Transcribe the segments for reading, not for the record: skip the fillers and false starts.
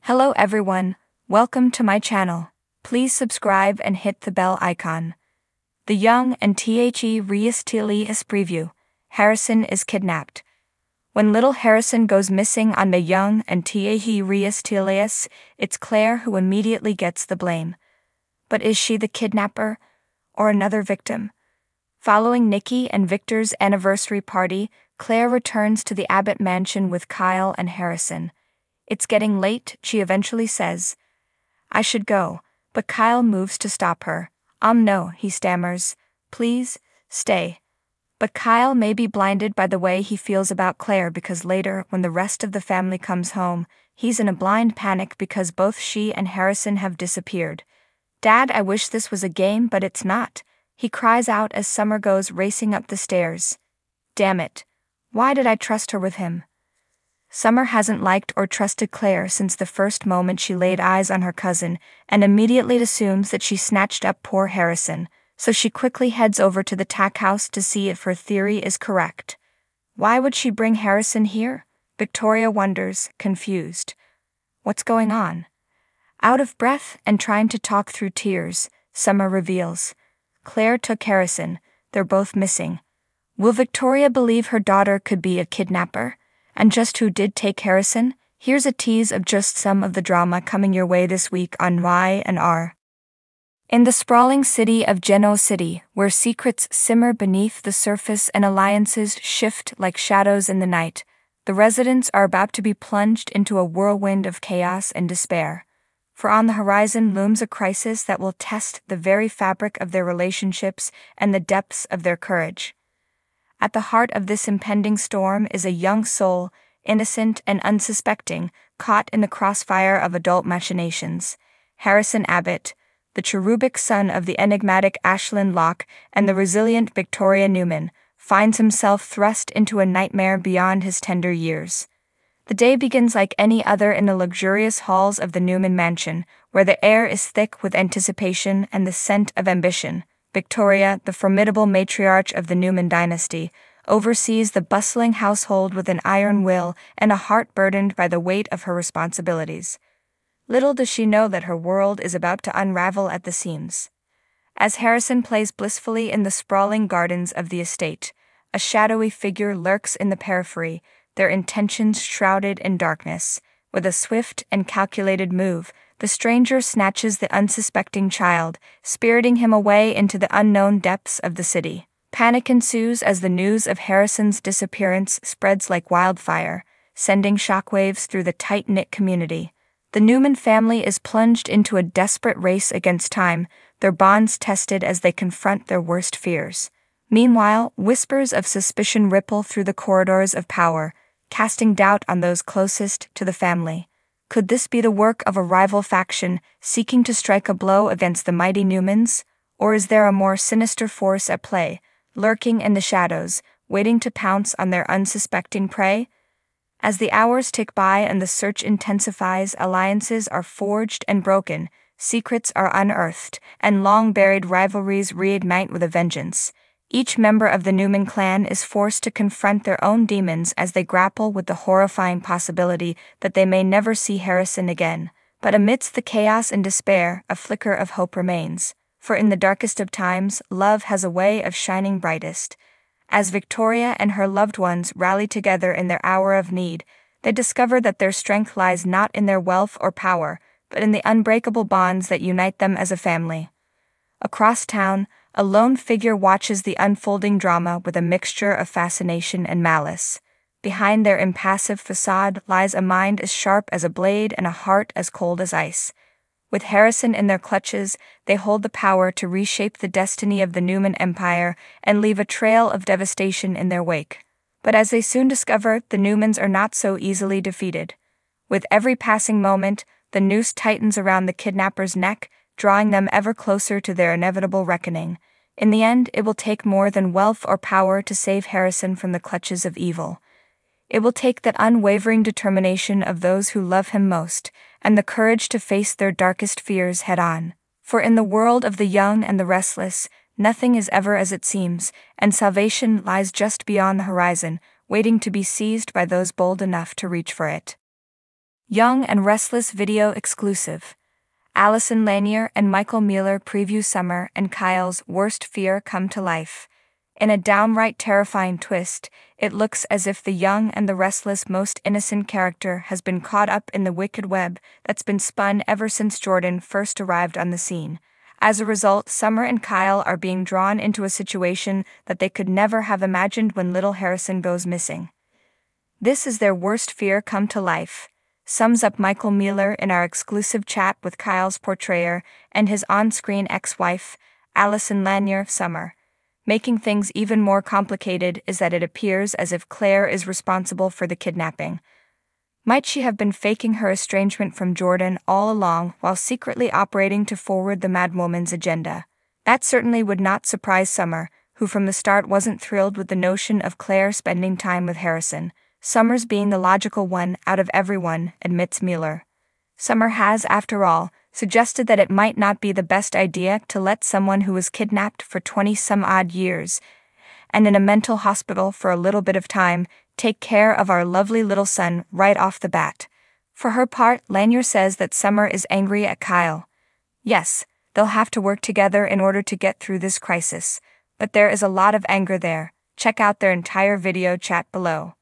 Hello everyone, welcome to my channel. Please subscribe and hit the bell icon. The Young and The Restless preview. Harrison is kidnapped. When little Harrison goes missing on The Young and The Restless, it's Claire who immediately gets the blame. But is she the kidnapper, or another victim? Following Nikki and Victor's anniversary party, Claire returns to the Abbott mansion with Kyle and Harrison. It's getting late, she eventually says. I should go, but Kyle moves to stop her. No, he stammers. Please, stay. But Kyle may be blinded by the way he feels about Claire because later, when the rest of the family comes home, he's in a blind panic because both she and Harrison have disappeared. Dad, I wish this was a game, but it's not. He cries out as Summer goes racing up the stairs. Damn it. Why did I trust her with him? Summer hasn't liked or trusted Claire since the first moment she laid eyes on her cousin and immediately assumes that she snatched up poor Harrison, so she quickly heads over to the tack house to see if her theory is correct. Why would she bring Harrison here? Victoria wonders, confused. What's going on? Out of breath and trying to talk through tears, Summer reveals. Claire took Harrison. They're both missing. Will Victoria believe her daughter could be a kidnapper? And just who did take Harrison? Here's a tease of just some of the drama coming your way this week on Y&R. In the sprawling city of Genoa City, where secrets simmer beneath the surface and alliances shift like shadows in the night, the residents are about to be plunged into a whirlwind of chaos and despair. For on the horizon looms a crisis that will test the very fabric of their relationships and the depths of their courage. At the heart of this impending storm is a young soul, innocent and unsuspecting, caught in the crossfire of adult machinations. Harrison Abbott, the cherubic son of the enigmatic Ashlyn Locke and the resilient Victoria Newman, finds himself thrust into a nightmare beyond his tender years. The day begins like any other in the luxurious halls of the Newman mansion, where the air is thick with anticipation and the scent of ambition. Victoria, the formidable matriarch of the Newman dynasty, oversees the bustling household with an iron will and a heart burdened by the weight of her responsibilities. Little does she know that her world is about to unravel at the seams. As Harrison plays blissfully in the sprawling gardens of the estate, a shadowy figure lurks in the periphery, their intentions shrouded in darkness. With a swift and calculated move, the stranger snatches the unsuspecting child, spiriting him away into the unknown depths of the city. Panic ensues as the news of Harrison's disappearance spreads like wildfire, sending shockwaves through the tight-knit community. The Newman family is plunged into a desperate race against time, their bonds tested as they confront their worst fears. Meanwhile, whispers of suspicion ripple through the corridors of power, casting doubt on those closest to the family. Could this be the work of a rival faction seeking to strike a blow against the mighty Newmans? Or is there a more sinister force at play, lurking in the shadows, waiting to pounce on their unsuspecting prey? As the hours tick by and the search intensifies, alliances are forged and broken, secrets are unearthed, and long-buried rivalries reignite with a vengeance. Each member of the Newman clan is forced to confront their own demons as they grapple with the horrifying possibility that they may never see Harrison again. But amidst the chaos and despair, a flicker of hope remains. For in the darkest of times, love has a way of shining brightest. As Victoria and her loved ones rally together in their hour of need, they discover that their strength lies not in their wealth or power, but in the unbreakable bonds that unite them as a family. Across town, a lone figure watches the unfolding drama with a mixture of fascination and malice. Behind their impassive facade lies a mind as sharp as a blade and a heart as cold as ice. With Harrison in their clutches, they hold the power to reshape the destiny of the Newman Empire and leave a trail of devastation in their wake. But as they soon discover, the Newmans are not so easily defeated. With every passing moment, the noose tightens around the kidnapper's neck, drawing them ever closer to their inevitable reckoning. In the end, it will take more than wealth or power to save Harrison from the clutches of evil. It will take that unwavering determination of those who love him most, and the courage to face their darkest fears head-on. For in the world of the young and the restless, nothing is ever as it seems, and salvation lies just beyond the horizon, waiting to be seized by those bold enough to reach for it. Young and Restless video exclusive. Allison Lanier and Michael Mueller preview Summer and Kyle's worst fear come to life. In a downright terrifying twist, it looks as if the young and the restless most innocent character has been caught up in the wicked web that's been spun ever since Jordan first arrived on the scene. As a result, Summer and Kyle are being drawn into a situation that they could never have imagined when little Harrison goes missing. This is their worst fear come to life, sums up Michael Mueller in our exclusive chat with Kyle's portrayer and his on-screen ex-wife, Allison Lanier. Summer. Making things even more complicated is that it appears as if Claire is responsible for the kidnapping. Might she have been faking her estrangement from Jordan all along while secretly operating to forward the madwoman's agenda? That certainly would not surprise Summer, who from the start wasn't thrilled with the notion of Claire spending time with Harrison. Summer's being the logical one out of everyone, admits Mueller. Summer has, after all, suggested that it might not be the best idea to let someone who was kidnapped for 20-some-odd years and in a mental hospital for a little bit of time take care of our lovely little son right off the bat. For her part, Lanier says that Summer is angry at Kyle. Yes, they'll have to work together in order to get through this crisis, but there is a lot of anger there. Check out their entire video chat below.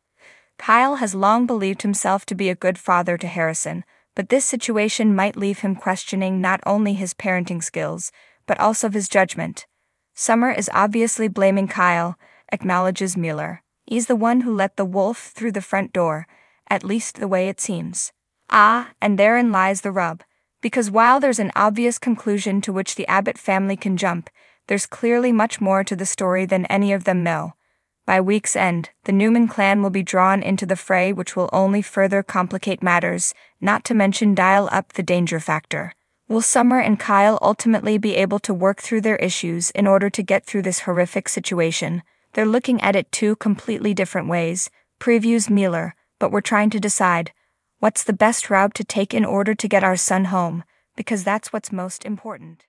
Kyle has long believed himself to be a good father to Harrison, but this situation might leave him questioning not only his parenting skills, but also his judgment. Summer is obviously blaming Kyle, acknowledges Mueller. He's the one who let the wolf through the front door, at least the way it seems. And therein lies the rub. Because while there's an obvious conclusion to which the Abbott family can jump, there's clearly much more to the story than any of them know. By week's end, the Newman clan will be drawn into the fray, which will only further complicate matters, not to mention dial up the danger factor. Will Summer and Kyle ultimately be able to work through their issues in order to get through this horrific situation? They're looking at it two completely different ways, previews Mueller, but we're trying to decide, what's the best route to take in order to get our son home, because that's what's most important.